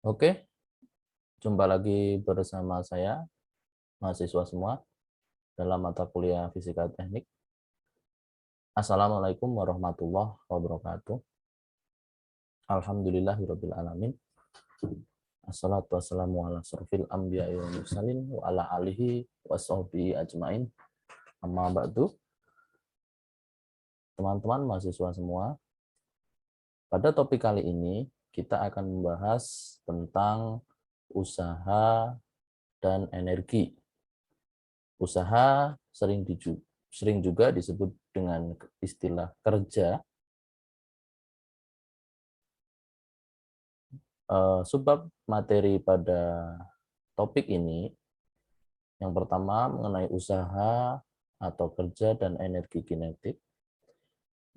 Oke, jumpa lagi bersama saya, mahasiswa semua, dalam mata kuliah Fisika Teknik. Assalamualaikum warahmatullahi wabarakatuh. Alhamdulillahirabbil alamin. Assalatu wassalamu ala asrofil anbiya'i wal mursalin wa ala alihi washabbihi ajmain. Amma ba'du. Teman-teman mahasiswa semua, pada topik kali ini kita akan membahas tentang usaha dan energi. Usaha sering juga disebut dengan istilah kerja. Subbab materi pada topik ini yang pertama mengenai usaha atau kerja dan energi kinetik,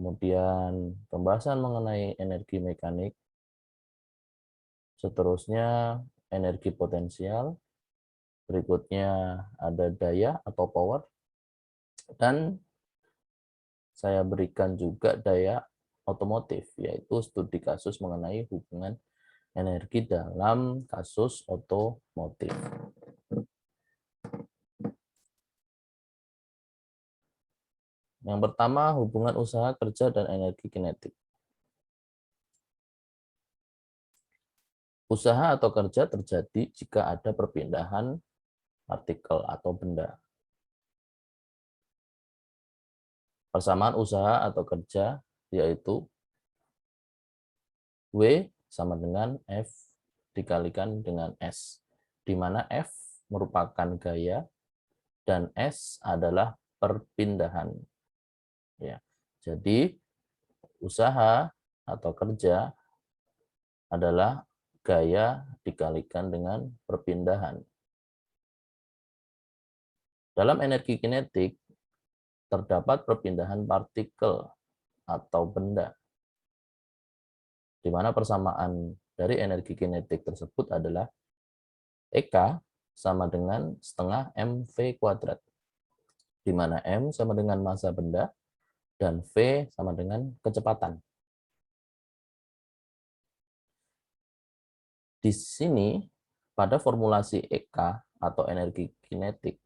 kemudian pembahasan mengenai energi mekanik, seterusnya energi potensial, berikutnya ada daya atau power, dan saya berikan juga daya otomotif, yaitu studi kasus mengenai hubungan energi dalam kasus otomotif. Yang pertama, hubungan usaha kerja dan energi kinetik. Usaha atau kerja terjadi jika ada perpindahan partikel atau benda. Persamaan usaha atau kerja yaitu W sama dengan F dikalikan dengan S, di mana F merupakan gaya dan S adalah perpindahan. Ya, jadi usaha atau kerja adalah gaya dikalikan dengan perpindahan. Dalam energi kinetik, terdapat perpindahan partikel atau benda, di mana persamaan dari energi kinetik tersebut adalah EK sama dengan setengah mv kuadrat, di mana M sama dengan massa benda dan V sama dengan kecepatan. Di sini, pada formulasi EK atau energi kinetik,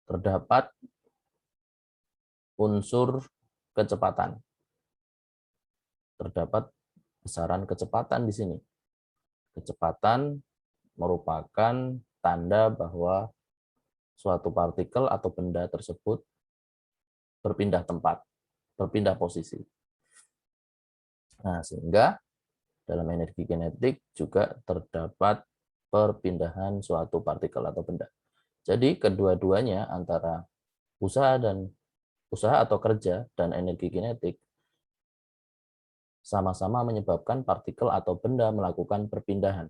terdapat unsur kecepatan. Terdapat besaran kecepatan di sini. Kecepatan merupakan tanda bahwa suatu partikel atau benda tersebut berpindah tempat, berpindah posisi. Nah, sehingga dalam energi kinetik juga terdapat perpindahan suatu partikel atau benda. Jadi kedua-duanya antara usaha atau kerja dan energi kinetik sama-sama menyebabkan partikel atau benda melakukan perpindahan.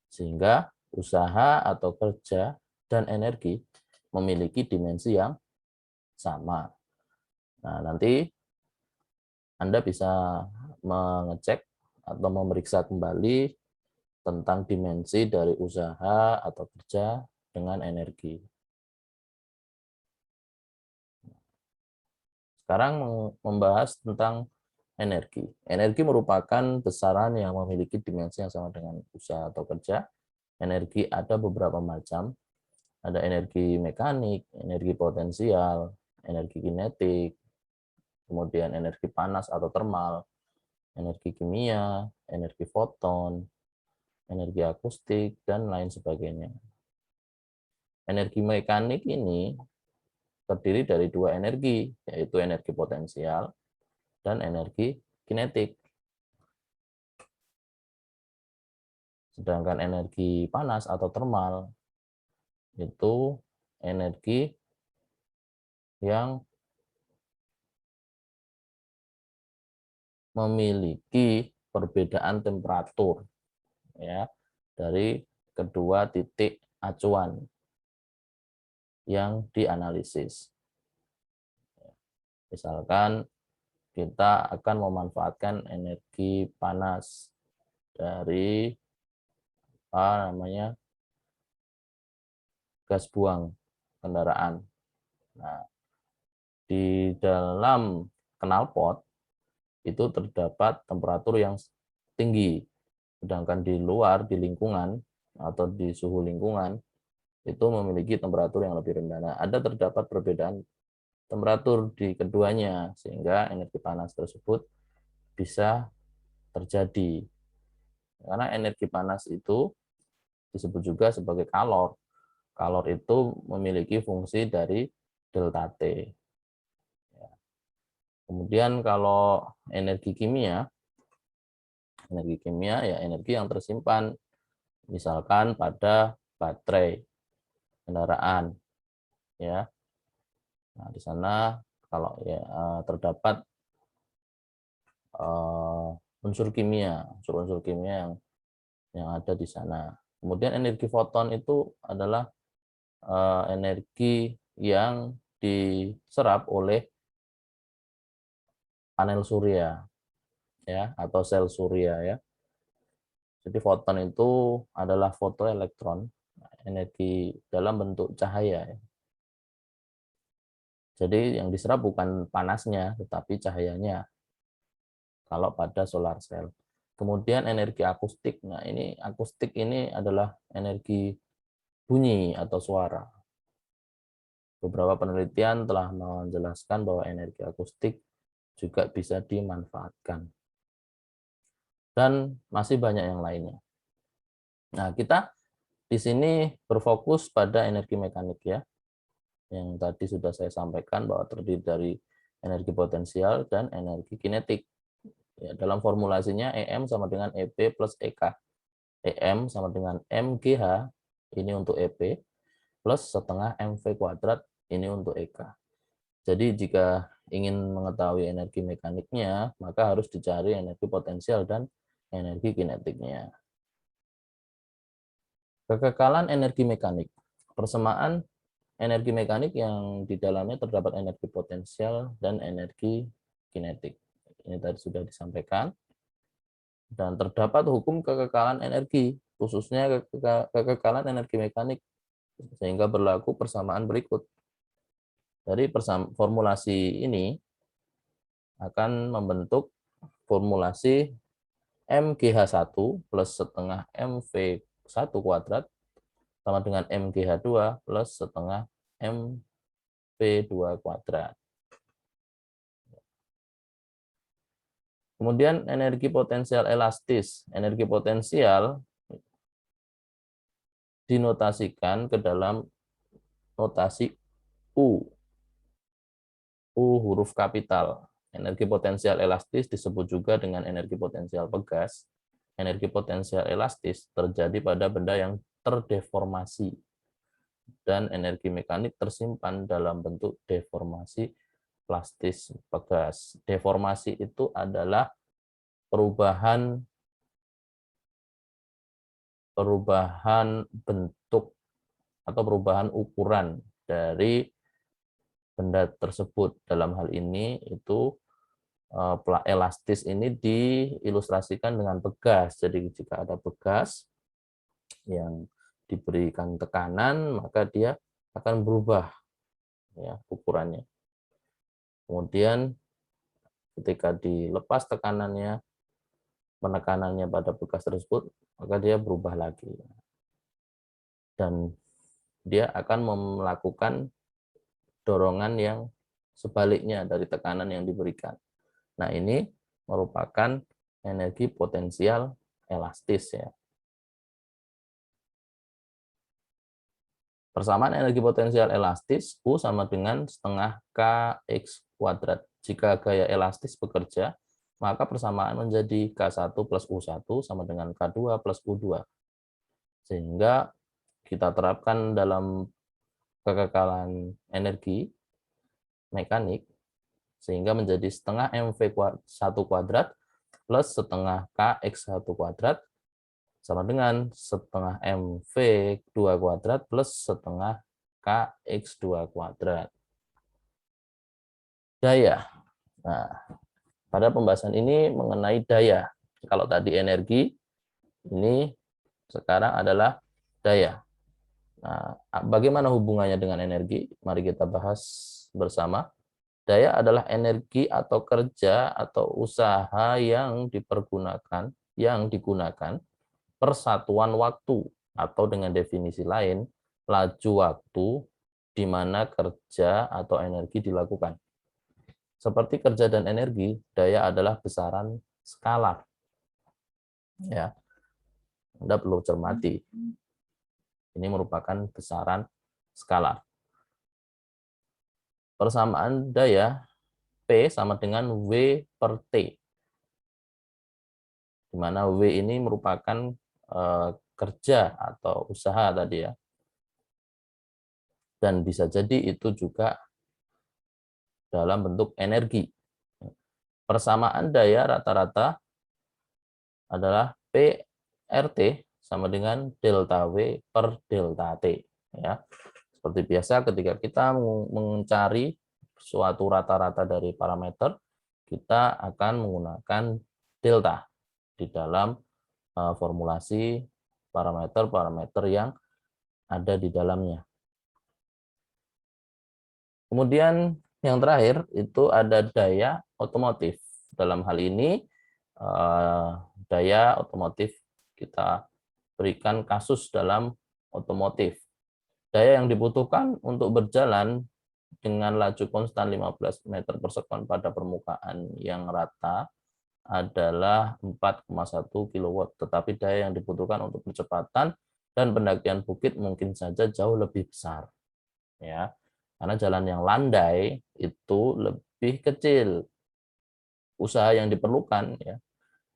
Sehingga usaha atau kerja dan energi memiliki dimensi yang sama. Nah, nanti Anda bisa mengecek atau memeriksa kembali tentang dimensi dari usaha atau kerja dengan energi. Sekarang membahas tentang energi. Energi merupakan besaran yang memiliki dimensi yang sama dengan usaha atau kerja. Energi ada beberapa macam. Ada energi mekanik, energi potensial, energi kinetik, kemudian energi panas atau termal, energi kimia, energi foton, energi akustik, dan lain sebagainya. Energi mekanik ini terdiri dari dua energi, yaitu energi potensial dan energi kinetik. Sedangkan energi panas atau termal itu energi yang memiliki perbedaan temperatur ya dari kedua titik acuan yang dianalisis. Misalkan kita akan memanfaatkan energi panas dari gas buang kendaraan. Nah, di dalam knalpot itu terdapat temperatur yang tinggi, Sedangkan di luar, di lingkungan, atau di suhu lingkungan, itu memiliki temperatur yang lebih rendah. Nah, terdapat perbedaan temperatur di keduanya, sehingga energi panas tersebut bisa terjadi. Karena energi panas itu disebut juga sebagai kalor. Kalor itu memiliki fungsi dari delta T. Kemudian kalau energi kimia ya energi yang tersimpan misalkan pada baterai kendaraan, ya. Nah, di sana kalau ya terdapat unsur-unsur kimia yang ada di sana. Kemudian energi foton itu adalah energi yang diserap oleh panel surya, ya, atau sel surya, ya. Jadi foton itu adalah fotoelektron, energi dalam bentuk cahaya, ya. Jadi yang diserap bukan panasnya, tetapi cahayanya kalau pada solar cell. Kemudian energi akustik. Nah, ini akustik ini adalah energi bunyi atau suara. Beberapa penelitian telah menjelaskan bahwa energi akustik juga bisa dimanfaatkan. Dan masih banyak yang lainnya. Nah, kita di sini berfokus pada energi mekanik, ya. Yang tadi sudah saya sampaikan bahwa terdiri dari energi potensial dan energi kinetik. Ya, dalam formulasinya EM sama dengan EP plus EK. EM sama dengan MGH, ini untuk EP, plus setengah MV kuadrat, ini untuk EK. Jadi jika ingin mengetahui energi mekaniknya, maka harus dicari energi potensial dan energi kinetiknya. Kekekalan energi mekanik. Persamaan energi mekanik yang di dalamnya terdapat energi potensial dan energi kinetik. Ini tadi sudah disampaikan. Dan terdapat hukum kekekalan energi, khususnya kekekalan energi mekanik, sehingga berlaku persamaan berikut. Dari formulasi ini akan membentuk formulasi MGH1 plus setengah MV1 kuadrat sama dengan MGH2 plus setengah MP2 kuadrat. Kemudian energi potensial elastis. Energi potensial dinotasikan ke dalam notasi U. U huruf kapital. Energi potensial elastis disebut juga dengan energi potensial pegas. Energi potensial elastis terjadi pada benda yang terdeformasi. Dan energi mekanik tersimpan dalam bentuk deformasi plastis pegas. Deformasi itu adalah perubahan bentuk atau perubahan ukuran dari benda tersebut. Dalam hal ini itu elastis ini diilustrasikan dengan pegas. Jadi jika ada pegas yang diberikan tekanan, maka dia akan berubah, ya, ukurannya. Kemudian ketika dilepas tekanannya, penekanannya pada bekas tersebut, maka dia berubah lagi. Dan dia akan melakukan dorongan yang sebaliknya dari tekanan yang diberikan. Nah, ini merupakan energi potensial elastis, ya. Persamaan energi potensial elastis U sama dengan setengah Kx kuadrat. Jika gaya elastis bekerja, maka persamaan menjadi K1 plus U1 sama dengan K2 plus U2. Sehingga kita terapkan dalam kekekalan energi mekanik, sehingga menjadi setengah MV1 kuadrat plus setengah Kx1 kuadrat sama dengan setengah MV2 kuadrat plus setengah Kx2 kuadrat. Daya. Nah, pada pembahasan ini mengenai daya. Kalau tadi energi, ini sekarang adalah daya. Nah, bagaimana hubungannya dengan energi? Mari kita bahas bersama. Daya adalah energi atau kerja atau usaha yang digunakan persatuan waktu, atau dengan definisi lain, laju waktu di mana kerja atau energi dilakukan. Seperti kerja dan energi, daya adalah besaran skalar. Ya, Anda perlu cermati. Ini merupakan besaran skalar. Persamaan daya P sama dengan W per T, di mana W ini merupakan kerja atau usaha tadi ya. Dan bisa jadi itu juga dalam bentuk energi. Persamaan daya rata-rata adalah PRT sama dengan delta W per delta T. Ya. Seperti biasa ketika kita mencari suatu rata-rata dari parameter, kita akan menggunakan delta di dalam formulasi parameter-parameter yang ada di dalamnya. Kemudian yang terakhir itu ada daya otomotif. Dalam hal ini daya otomotif kita berikan kasus dalam otomotif. Daya yang dibutuhkan untuk berjalan dengan laju konstan 15 meter per sekon pada permukaan yang rata adalah 4,1 kW. Tetapi daya yang dibutuhkan untuk percepatan dan pendakian bukit mungkin saja jauh lebih besar. Ya, karena jalan yang landai itu lebih kecil usaha yang diperlukan, ya,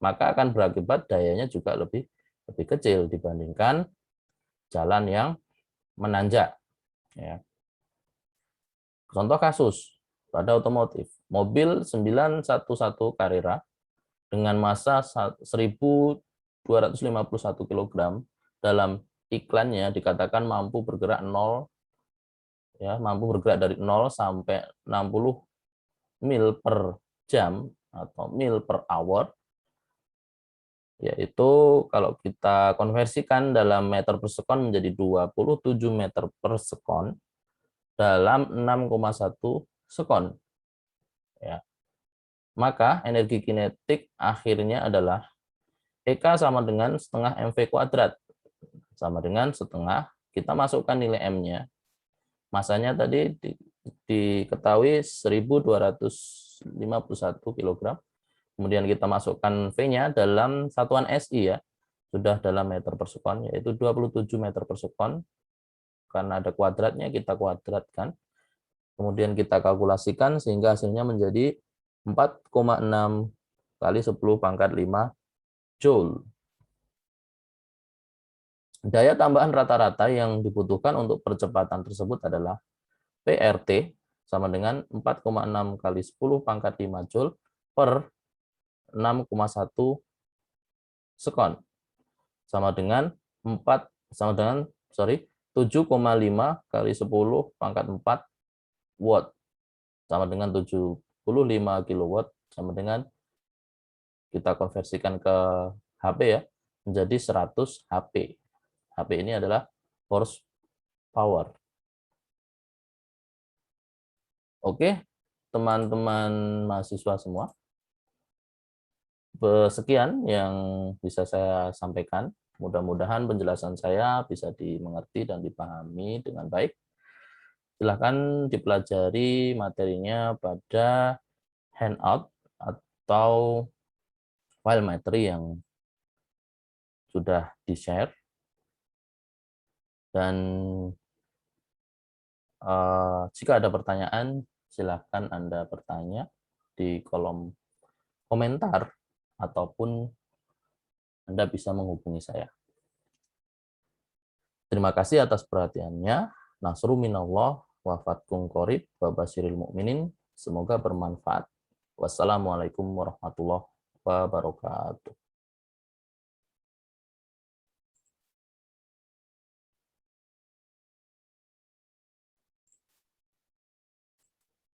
maka akan berakibat dayanya juga lebih kecil dibandingkan jalan yang menanjak. Ya. Contoh kasus pada otomotif, mobil 911 Carrera dengan massa 1.251 kg dalam iklannya dikatakan mampu bergerak 0, ya, mampu bergerak dari 0 sampai 60 mil per jam atau mil per hour, yaitu kalau kita konversikan dalam meter per sekon menjadi 27 meter per sekon dalam 6,1 sekon. Ya. Maka energi kinetik akhirnya adalah EK sama dengan setengah MV kuadrat. Sama dengan setengah, kita masukkan nilai M-nya. Masanya tadi diketahui 1.251 kg. Kemudian kita masukkan V-nya dalam satuan SI ya. Sudah dalam meter per sekon, yaitu 27 meter per sekon. Karena ada kuadratnya, kita kuadratkan. Kemudian kita kalkulasikan sehingga hasilnya menjadi 4,6 kali 10 pangkat 5 Joule. Daya tambahan rata-rata yang dibutuhkan untuk percepatan tersebut adalah PRT sama dengan 4,6 kali 10 pangkat 5 Joule per 6,1 sekon. Sama dengan 7,5 kali 10 pangkat 4 watt. Sama dengan 75 kilowatt, sama dengan kita konversikan ke HP ya, menjadi 100 HP. HP ini adalah horsepower. Oke, teman-teman mahasiswa semua. Sekian yang bisa saya sampaikan. Mudah-mudahan penjelasan saya bisa dimengerti dan dipahami dengan baik. Silahkan dipelajari materinya pada handout atau file materi yang sudah di-share. Dan jika ada pertanyaan, silahkan Anda bertanya di kolom komentar ataupun Anda bisa menghubungi saya. Terima kasih atas perhatiannya. Nasru minallah wa fatkum qorib wa basyiril mu'minin. Semoga bermanfaat. Wassalamualaikum warahmatullahi wabarakatuh.